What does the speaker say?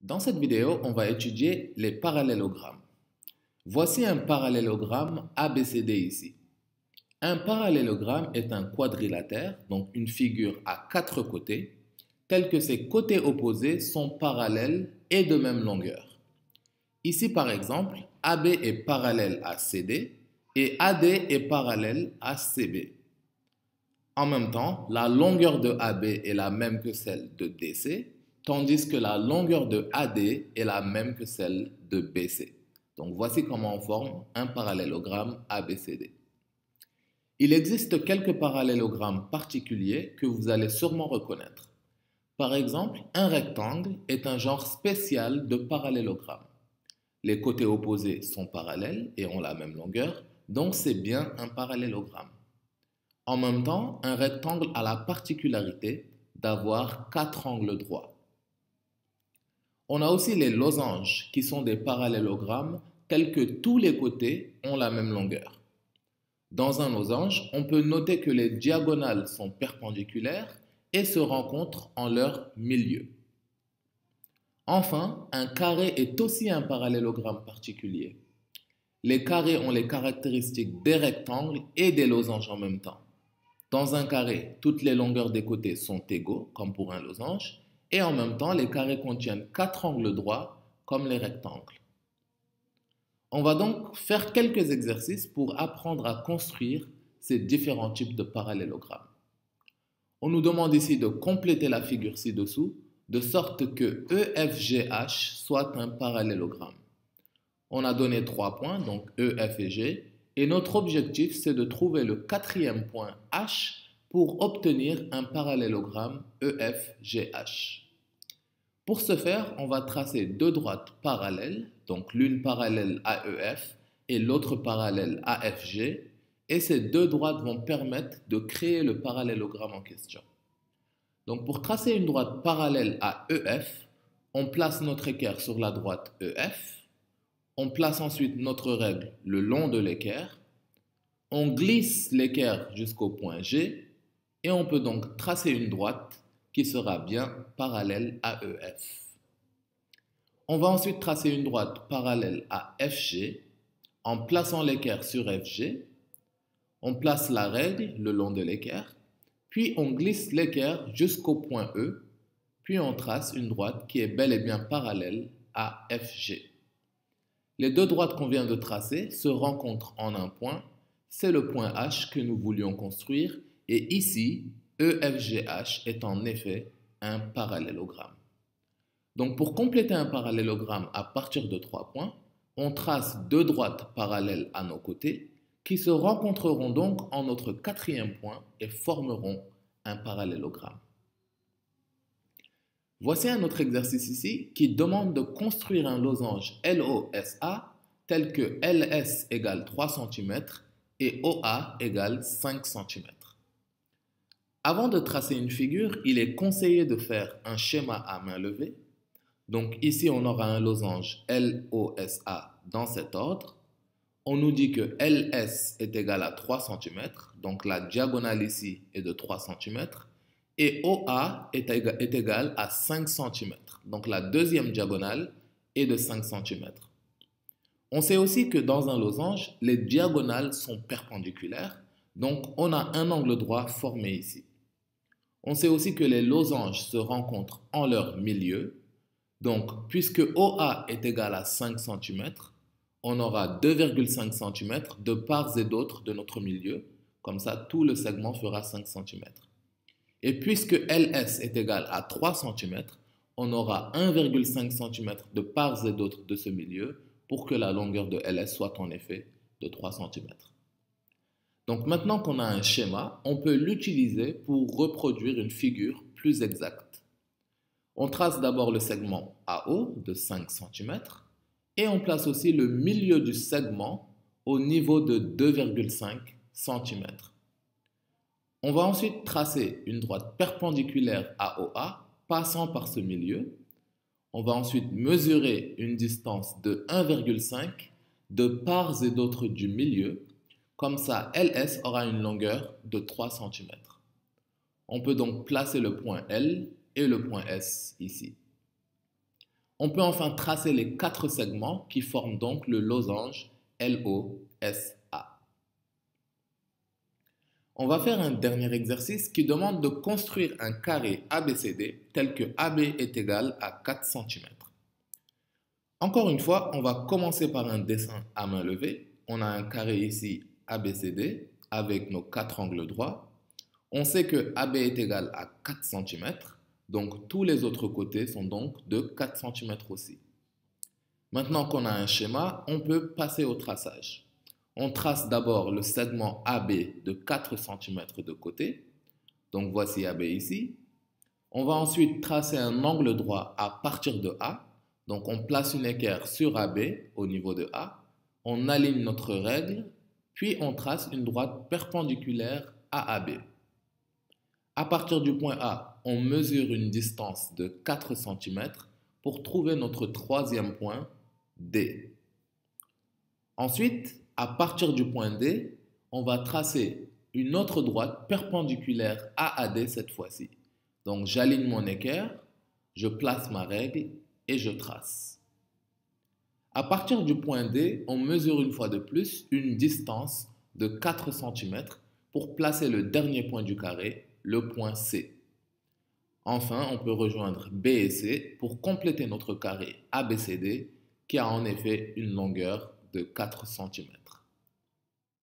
Dans cette vidéo, on va étudier les parallélogrammes. Voici un parallélogramme ABCD ici. Un parallélogramme est un quadrilatère, donc une figure à quatre côtés, tels que ses côtés opposés sont parallèles et de même longueur. Ici, par exemple, AB est parallèle à CD et AD est parallèle à CB. En même temps, la longueur de AB est la même que celle de DC, tandis que la longueur de AD est la même que celle de BC. Donc voici comment on forme un parallélogramme ABCD. Il existe quelques parallélogrammes particuliers que vous allez sûrement reconnaître. Par exemple, un rectangle est un genre spécial de parallélogramme. Les côtés opposés sont parallèles et ont la même longueur, donc c'est bien un parallélogramme. En même temps, un rectangle a la particularité d'avoir quatre angles droits. On a aussi les losanges, qui sont des parallélogrammes tels que tous les côtés ont la même longueur. Dans un losange, on peut noter que les diagonales sont perpendiculaires et se rencontrent en leur milieu. Enfin, un carré est aussi un parallélogramme particulier. Les carrés ont les caractéristiques des rectangles et des losanges en même temps. Dans un carré, toutes les longueurs des côtés sont égaux, comme pour un losange, et en même temps, les carrés contiennent quatre angles droits, comme les rectangles. On va donc faire quelques exercices pour apprendre à construire ces différents types de parallélogrammes. On nous demande ici de compléter la figure ci-dessous, de sorte que EFGH soit un parallélogramme. On a donné 3 points, donc E, F et G, et notre objectif, c'est de trouver le quatrième point H pour obtenir un parallélogramme EFGH. Pour ce faire, on va tracer deux droites parallèles, donc l'une parallèle à EF et l'autre parallèle à FG, et ces deux droites vont permettre de créer le parallélogramme en question. Donc pour tracer une droite parallèle à EF, on place notre équerre sur la droite EF, on place ensuite notre règle le long de l'équerre, on glisse l'équerre jusqu'au point G et on peut donc tracer une droite qui sera bien parallèle à EF. On va ensuite tracer une droite parallèle à FG en plaçant l'équerre sur FG, on place la règle le long de l'équerre, puis on glisse l'équerre jusqu'au point E, puis on trace une droite qui est bel et bien parallèle à FG. Les deux droites qu'on vient de tracer se rencontrent en un point, c'est le point H que nous voulions construire, et ici, EFGH est en effet un parallélogramme. Donc pour compléter un parallélogramme à partir de 3 points, on trace deux droites parallèles à nos côtés, qui se rencontreront donc en notre quatrième point et formeront un parallélogramme. Voici un autre exercice ici qui demande de construire un losange LOSA tel que LS égale 3 cm et OA égale 5 cm. Avant de tracer une figure, il est conseillé de faire un schéma à main levée. Donc ici, on aura un losange LOSA dans cet ordre. On nous dit que LS est égal à 3 cm, donc la diagonale ici est de 3 cm. Et OA est égal à 5 cm. Donc la deuxième diagonale est de 5 cm. On sait aussi que dans un losange, les diagonales sont perpendiculaires. Donc on a un angle droit formé ici. On sait aussi que les losanges se rencontrent en leur milieu. Donc puisque OA est égal à 5 cm, on aura 2,5 cm de part et d'autre de notre milieu. Comme ça, tout le segment fera 5 cm. Et puisque LS est égal à 3 cm, on aura 1,5 cm de part et d'autre de ce milieu pour que la longueur de LS soit en effet de 3 cm. Donc maintenant qu'on a un schéma, on peut l'utiliser pour reproduire une figure plus exacte. On trace d'abord le segment AO de 5 cm et on place aussi le milieu du segment au niveau de 2,5 cm. On va ensuite tracer une droite perpendiculaire à OA, passant par ce milieu. On va ensuite mesurer une distance de 1,5 de part et d'autre du milieu. Comme ça, LS aura une longueur de 3 cm. On peut donc placer le point L et le point S ici. On peut enfin tracer les 4 segments qui forment donc le losange LOSA. On va faire un dernier exercice qui demande de construire un carré ABCD tel que AB est égal à 4 cm. Encore une fois, on va commencer par un dessin à main levée. On a un carré ici ABCD avec nos 4 angles droits. On sait que AB est égal à 4 cm, donc tous les autres côtés sont donc de 4 cm aussi. Maintenant qu'on a un schéma, on peut passer au traçage. On trace d'abord le segment AB de 4 cm de côté. Donc voici AB ici. On va ensuite tracer un angle droit à partir de A. Donc on place une équerre sur AB au niveau de A. On aligne notre règle, puis on trace une droite perpendiculaire à AB. À partir du point A, on mesure une distance de 4 cm pour trouver notre troisième point, D. Ensuite, à partir du point D, on va tracer une autre droite perpendiculaire à AD cette fois-ci. Donc j'aligne mon équerre, je place ma règle et je trace. À partir du point D, on mesure une fois de plus une distance de 4 cm pour placer le dernier point du carré, le point C. Enfin, on peut rejoindre B et C pour compléter notre carré ABCD qui a en effet une longueur de 4 cm.